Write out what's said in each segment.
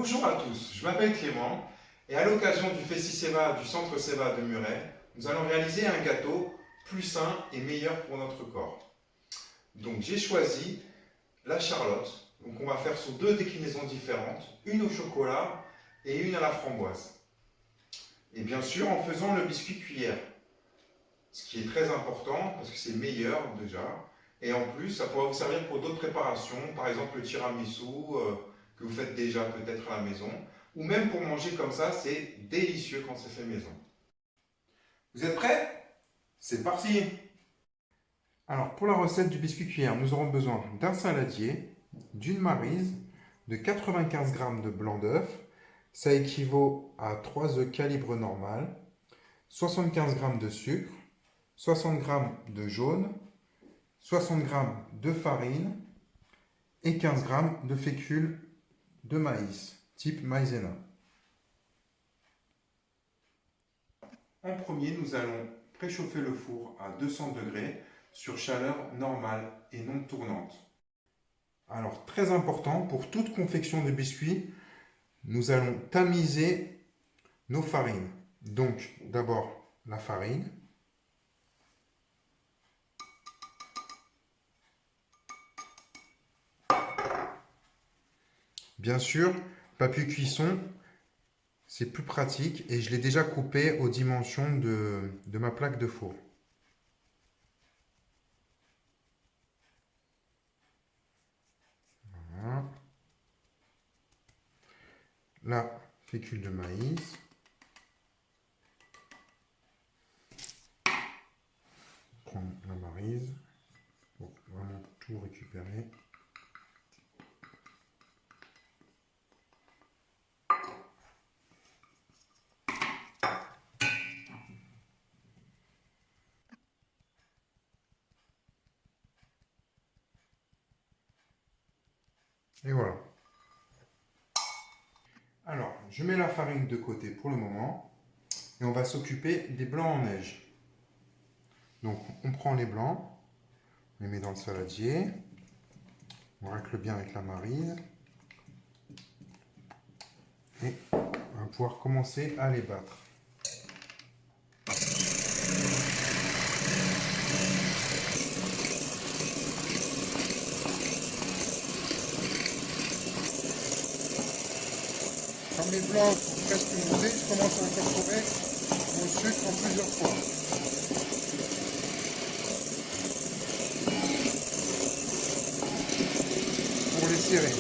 Bonjour à tous, je m'appelle Clément et à l'occasion du Festi-Seva du Centre Seva de Muret, nous allons réaliser un gâteau plus sain et meilleur pour notre corps. Donc j'ai choisi la charlotte, donc on va faire sur deux déclinaisons différentes, une au chocolat et une à la framboise. Et bien sûr en faisant le biscuit cuillère, ce qui est très important parce que c'est meilleur déjà. Et en plus, ça pourra vous servir pour d'autres préparations, par exemple le tiramisu que vous faites déjà peut-être à la maison, ou même pour manger comme ça, c'est délicieux quand c'est fait maison. Vous êtes prêts? C'est parti! Alors pour la recette du biscuit cuillère, nous aurons besoin d'un saladier, d'une maryse, de 95 g de blanc d'œuf, ça équivaut à 3 œufs calibre normal, 75 g de sucre, 60 g de jaune, 60 g de farine et 15 g de fécule de maïs, type maïzena. En premier, nous allons préchauffer le four à 200 degrés sur chaleur normale et non tournante. Alors, très important, pour toute confection de biscuits, nous allons tamiser nos farines. Donc, d'abord la farine. Bien sûr, papier cuisson, c'est plus pratique et je l'ai déjà coupé aux dimensions de ma plaque de four. Voilà. La fécule de maïs. Prendre la maryse pour vraiment tout récupérer. Et voilà. Alors, je mets la farine de côté pour le moment et on va s'occuper des blancs en neige. Donc, on prend les blancs, on les met dans le saladier, on racle bien avec la maryse et on va pouvoir commencer à les battre. Quand mes blancs sont presque montés, je commence à incorporer mon sucre en plusieurs fois. Pour les serrer.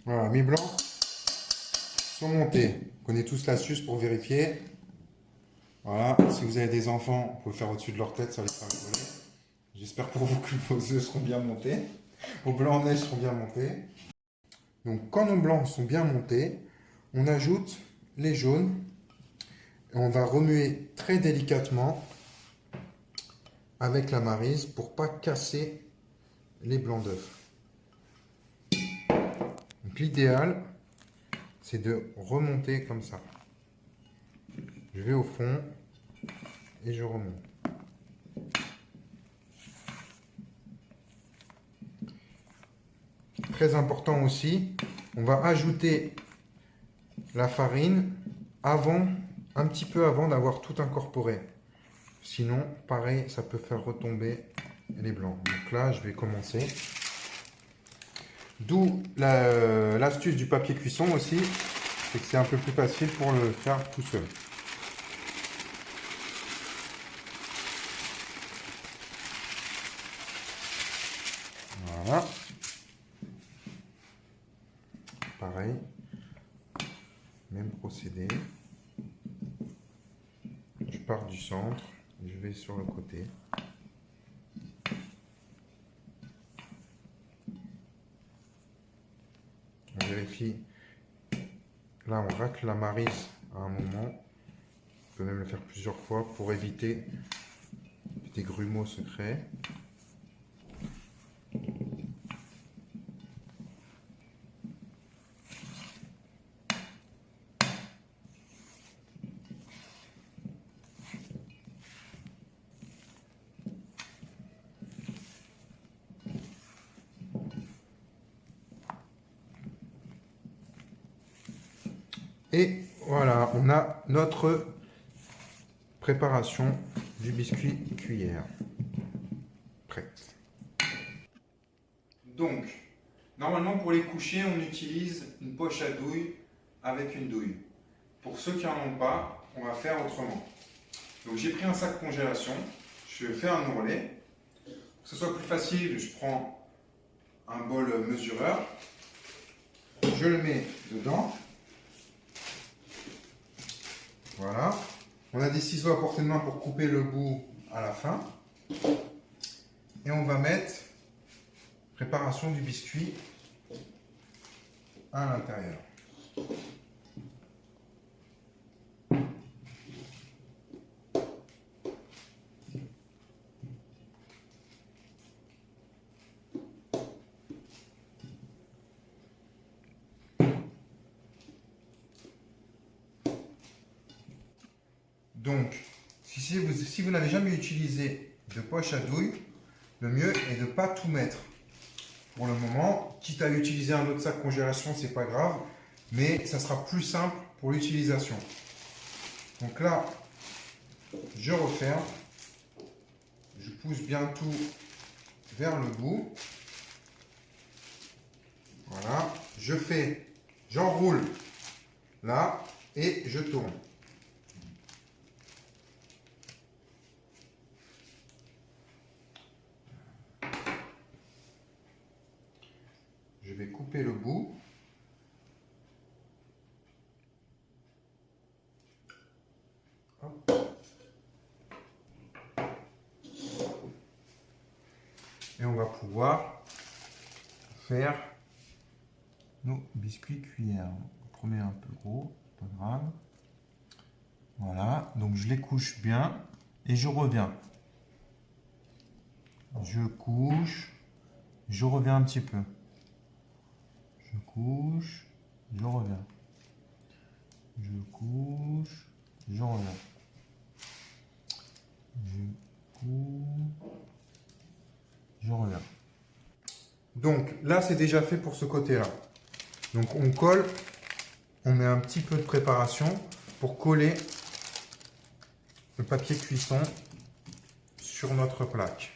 Voilà, mes blancs sont montés. Vous connaissez tous l'astuce pour vérifier. Voilà, si vous avez des enfants, vous pouvez faire au-dessus de leur tête, ça va les faire rigoler. J'espère pour vous que vos œufs seront bien montés. Vos blancs en neige seront bien montés. Donc quand nos blancs sont bien montés, on ajoute les jaunes. Et on va remuer très délicatement avec la maryse pour ne pas casser les blancs d'œufs. Donc l'idéal, c'est de remonter comme ça. Je vais au fond et je remonte. Très important aussi, on va ajouter la farine un petit peu avant d'avoir tout incorporé. Sinon, pareil, ça peut faire retomber les blancs. Donc là, je vais commencer. D'où l'astuce du papier cuisson aussi, c'est que c'est un peu plus facile pour le faire tout seul. Voilà. Pareil, même procédé. Je pars du centre, je vais sur le côté. vérifie. Là, on racle la maryse à un moment. On peut même le faire plusieurs fois pour éviter que des grumeaux se créent. Et voilà, on a notre préparation du biscuit cuillère prête. Donc, normalement pour les coucher, on utilise une poche à douille avec une douille. Pour ceux qui n'en ont pas, on va faire autrement. Donc j'ai pris un sac congélation, je fais un ourlet. Pour que ce soit plus facile, je prends un bol mesureur, je le mets dedans. Voilà. On a des ciseaux à portée de main pour couper le bout à la fin. Et on va mettre préparation du biscuit à l'intérieur. Donc, si vous n'avez jamais utilisé de poche à douille, le mieux est de ne pas tout mettre. Pour le moment, quitte à utiliser un autre sac congélation, c'est pas grave, mais ça sera plus simple pour l'utilisation. Donc là, je referme, je pousse bien tout vers le bout. Voilà, j'enroule là et je tourne. Je vais couper le bout. Hop. Et on va pouvoir faire nos biscuits cuillères. Le premier un peu gros, pas grave. Voilà, donc je les couche bien et je reviens. Je couche, je reviens un petit peu. Je couche, je reviens. Je couche, je reviens. Je couche, je reviens. Donc là, c'est déjà fait pour ce côté-là. Donc on colle, on met un petit peu de préparation pour coller le papier cuisson sur notre plaque.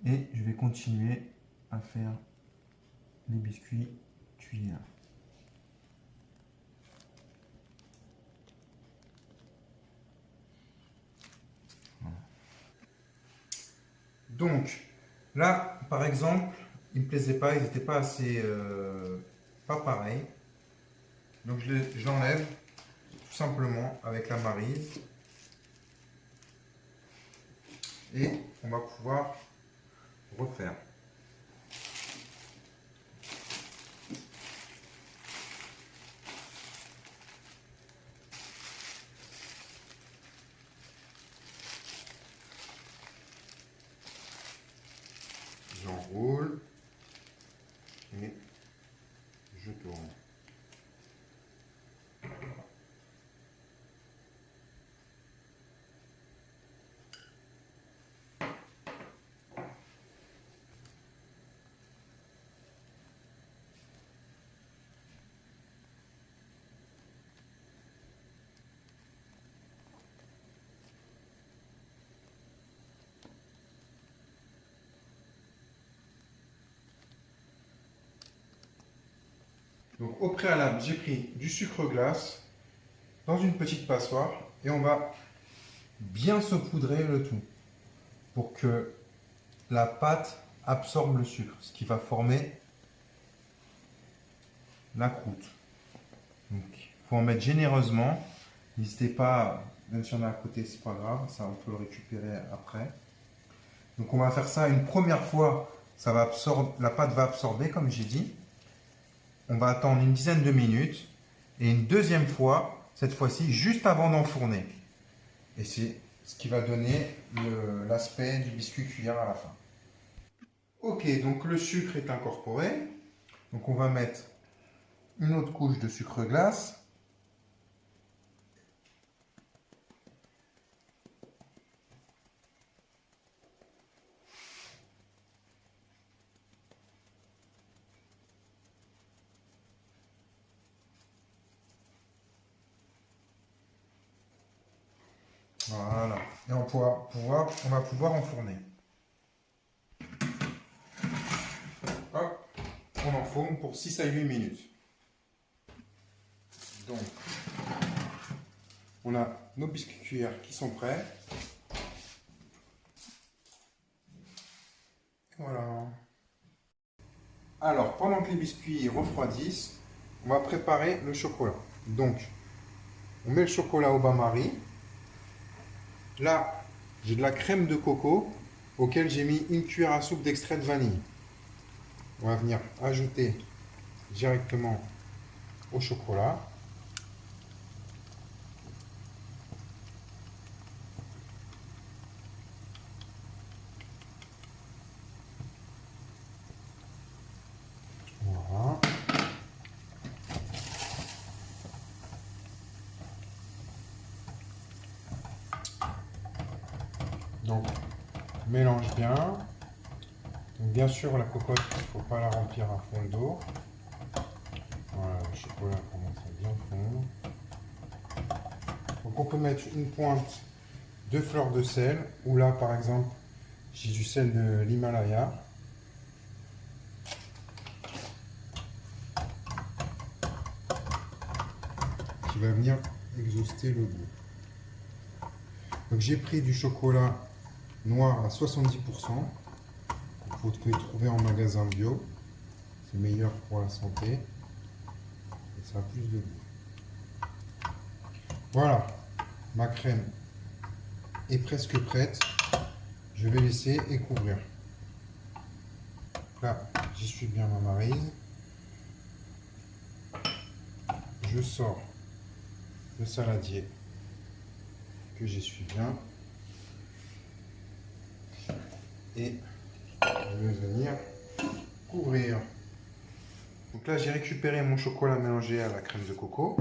Et je vais continuer à faire les biscuits cuillères. Voilà. Donc là, par exemple, ils ne me plaisaient pas, ils n'étaient pas assez pas pareils. Donc je l'enlève tout simplement avec la maryse. Et on va pouvoir refaire. J'enroule et je tourne. Donc au préalable, j'ai pris du sucre glace dans une petite passoire et on va bien saupoudrer le tout pour que la pâte absorbe le sucre, ce qui va former la croûte. Donc il faut en mettre généreusement. N'hésitez pas, même si on a à côté, c'est pas grave, ça on peut le récupérer après. Donc on va faire ça une première fois, ça va absorber, la pâte va absorber comme j'ai dit. on va attendre une dizaine de minutes. Et une deuxième fois, cette fois-ci, juste avant d'enfourner. Et c'est ce qui va donner l'aspect du biscuit cuillère à la fin. Ok, donc le sucre est incorporé. Donc on va mettre une autre couche de sucre glace. Voilà. Et on va pouvoir enfourner. Hop, on enfourne pour 6 à 8 minutes. Donc, on a nos biscuits cuillères qui sont prêts. Voilà. Alors, pendant que les biscuits refroidissent, on va préparer le chocolat. Donc, on met le chocolat au bain-marie. Là, j'ai de la crème de coco auquel j'ai mis une cuillère à soupe d'extrait de vanille. On va venir ajouter directement au chocolat. Voilà. Donc, mélange bien. Donc, bien sûr, la cocotte, il ne faut pas la remplir à fond d'eau. Voilà, le chocolat commence à bien fondre. Donc, on peut mettre une pointe de fleur de sel, ou là, par exemple, j'ai du sel de l'Himalaya. Qui va venir exhauster le goût. Donc, j'ai pris du chocolat noir à 70%. Vous pouvez trouver en magasin bio. C'est meilleur pour la santé. Et ça a plus de goût. Voilà, ma crème est presque prête. Je vais laisser et couvrir. Là, j'y suis bien ma maryse. Je sors le saladier que j'essuie bien. Et je vais venir couvrir. Donc là, j'ai récupéré mon chocolat mélangé à la crème de coco.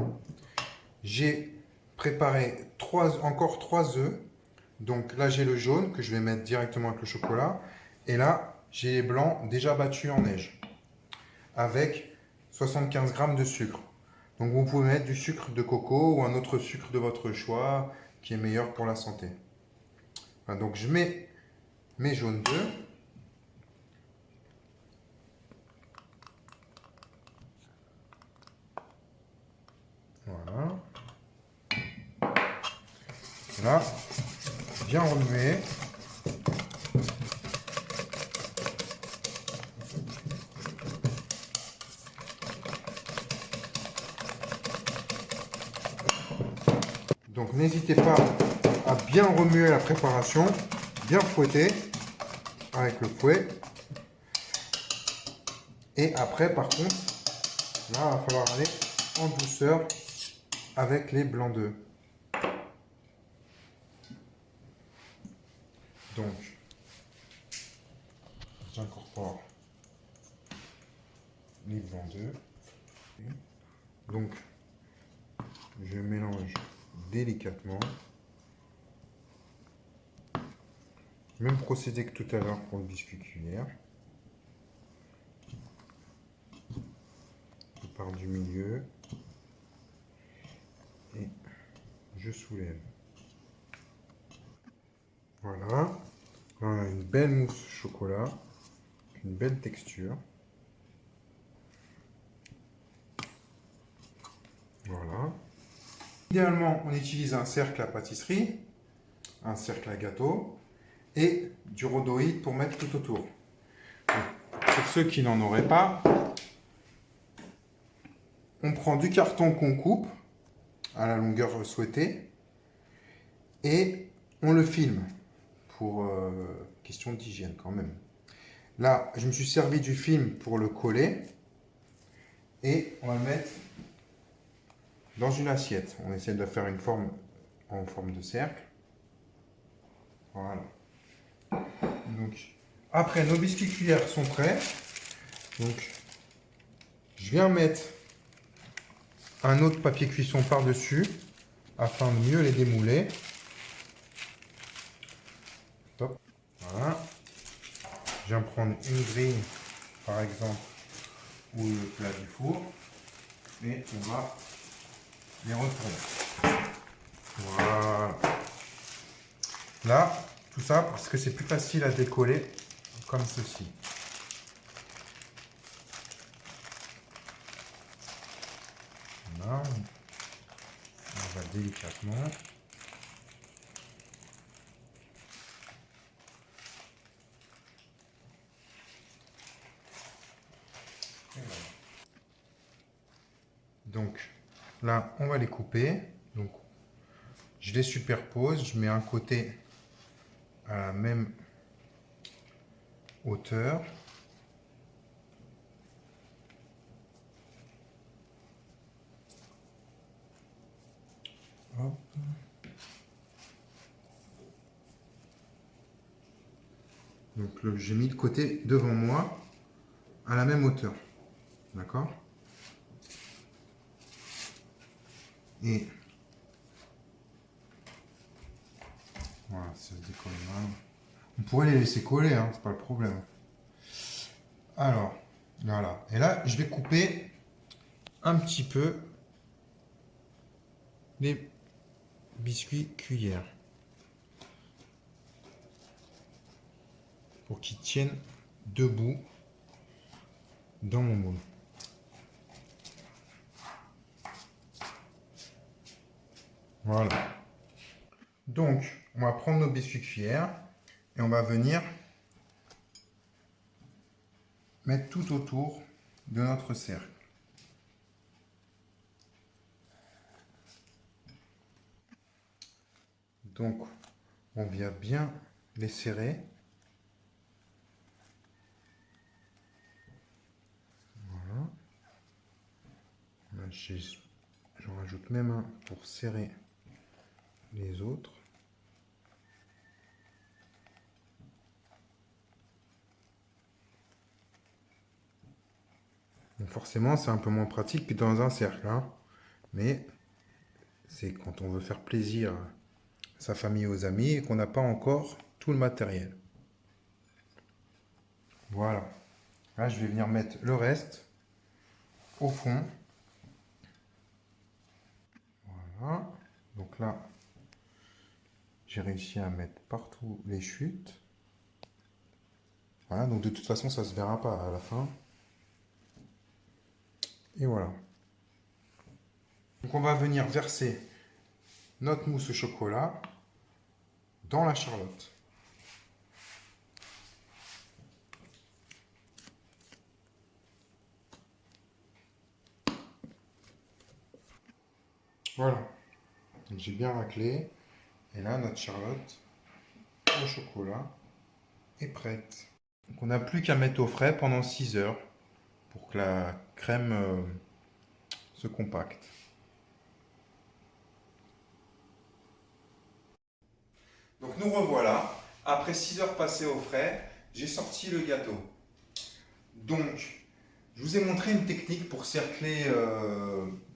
J'ai préparé encore 3 œufs. Donc là, j'ai le jaune que je vais mettre directement avec le chocolat. Et là, j'ai les blancs déjà battus en neige avec 75 g de sucre. Donc vous pouvez mettre du sucre de coco ou un autre sucre de votre choix qui est meilleur pour la santé. Voilà, donc je mets mes jaunes d'œufs. Voilà. Là, bien remuer. Donc n'hésitez pas à bien remuer la préparation, bien fouetter avec le fouet. Et après, par contre, là, il va falloir aller en douceur avec les blancs d'œufs. Donc, j'incorpore les blancs d'œufs. Donc, je mélange délicatement. Même procédé que tout à l'heure pour le biscuit cuillère. Je pars du milieu et je soulève. Voilà. Là, on a une belle mousse chocolat, une belle texture. Voilà. Idéalement, on utilise un cercle à pâtisserie, un cercle à gâteau et du rhodoïde pour mettre tout autour. Donc, pour ceux qui n'en auraient pas, on prend du carton qu'on coupe à la longueur souhaitée et on le filme pour question d'hygiène quand même. Là, je me suis servi du film pour le coller Et on va le mettre dans une assiette. On essaie de faire une forme en forme de cercle. Voilà. Donc, après, nos biscuits cuillères sont prêts. Donc, je viens mettre un autre papier cuisson par-dessus afin de mieux les démouler. Top. Voilà. Je viens prendre une grille, par exemple, ou le plat du four. Et on va les retourner. Voilà. Là, tout ça parce que c'est plus facile à décoller comme ceci. Voilà. On va délicatement. Et voilà. Donc là, on va les couper. Donc, je les superpose. Je mets un côté à la même hauteur. Hop. Donc j'ai mis le côté devant moi à la même hauteur. D'accord? Et voilà, ça se décolle mal. On pourrait les laisser coller, hein, c'est pas le problème. Alors, voilà. Et là, je vais couper un petit peu les biscuits cuillères pour qu'ils tiennent debout dans mon moule. Voilà. Donc, on va prendre nos biscuits cuillères et on va venir mettre tout autour de notre cercle. Donc, on vient bien les serrer. Voilà. J'en rajoute même un pour serrer les autres. Donc forcément, c'est un peu moins pratique que dans un cercle, hein. Mais c'est quand on veut faire plaisir à sa famille, aux amis, et qu'on n'a pas encore tout le matériel. Voilà. Là, je vais venir mettre le reste au fond. Voilà. Donc là, j'ai réussi à mettre partout les chutes. Voilà, donc de toute façon, ça ne se verra pas à la fin. Et voilà. Donc on va venir verser notre mousse au chocolat dans la charlotte. Voilà. J'ai bien raclé. Et là, notre charlotte au chocolat est prête. Donc on n'a plus qu'à mettre au frais pendant 6 heures pour que la crème se compacte. Donc nous revoilà. Après 6 heures passées au frais, j'ai sorti le gâteau. Donc, je vous ai montré une technique pour cercler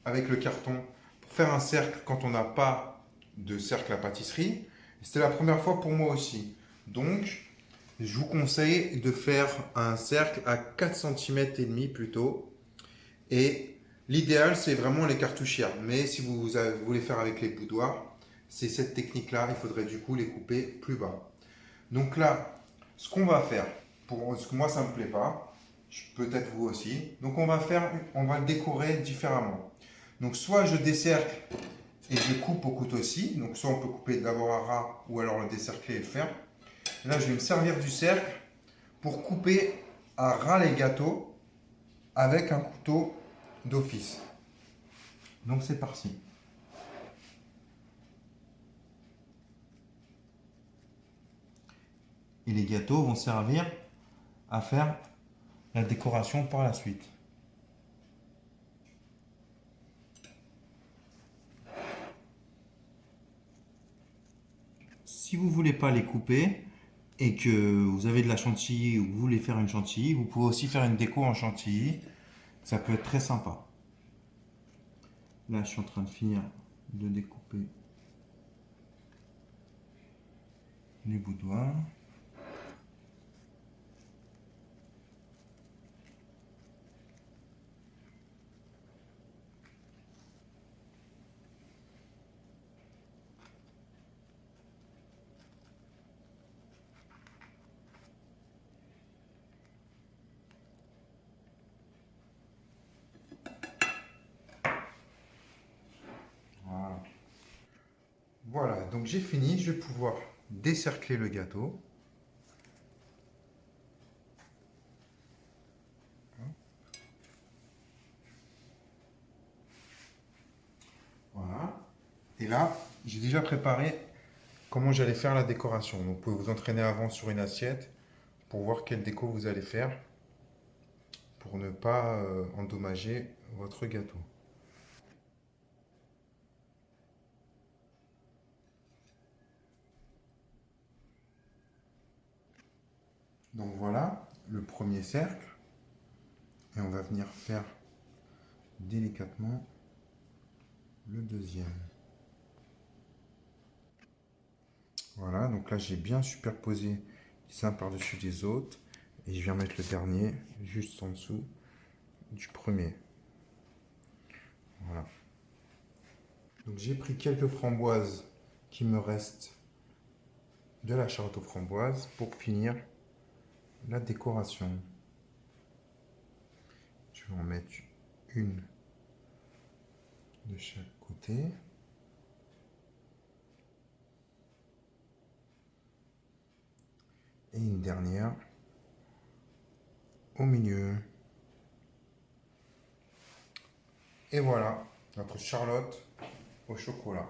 avec le carton, pour faire un cercle quand on n'a pas de cercle à pâtisserie. C'était la première fois pour moi aussi. Donc, je vous conseille de faire un cercle à 4,5 cm plutôt. Et l'idéal, c'est vraiment les cartouchières. Mais si vous voulez faire avec les boudoirs, c'est cette technique-là. Il faudrait du coup les couper plus bas. Donc là, ce qu'on va faire, parce que moi ça ne me plaît pas, peut-être vous aussi. Donc on va le décorer différemment. Donc soit je décercle et je coupe au couteau-ci. Donc soit on peut couper d'abord à ras ou alors le décercler et le faire. Là je vais me servir du cercle pour couper à ras les gâteaux avec un couteau d'office. Donc c'est parti. Et les gâteaux vont servir à faire la décoration par la suite. vous ne voulez pas les couper et que vous avez de la chantilly ou vous voulez faire une chantilly, vous pouvez aussi faire une déco en chantilly. Ça peut être très sympa. Là, je suis en train de finir de découper les bouts de doigts. Voilà. Voilà, donc j'ai fini. Je vais pouvoir décercler le gâteau. Voilà. Et là, j'ai déjà préparé comment j'allais faire la décoration. Donc, vous pouvez vous entraîner avant sur une assiette pour voir quelle déco vous allez faire pour ne pas endommager votre gâteau. Donc voilà le premier cercle. Et on va venir faire délicatement le deuxième. Voilà, donc là j'ai bien superposé les uns par-dessus les autres. Et je viens mettre le dernier juste en dessous du premier. Voilà. Donc j'ai pris quelques framboises qui me restent de la charlotte aux framboises pour finir la décoration. Je vais en mettre une de chaque côté. Et une dernière au milieu. Et voilà, notre charlotte au chocolat.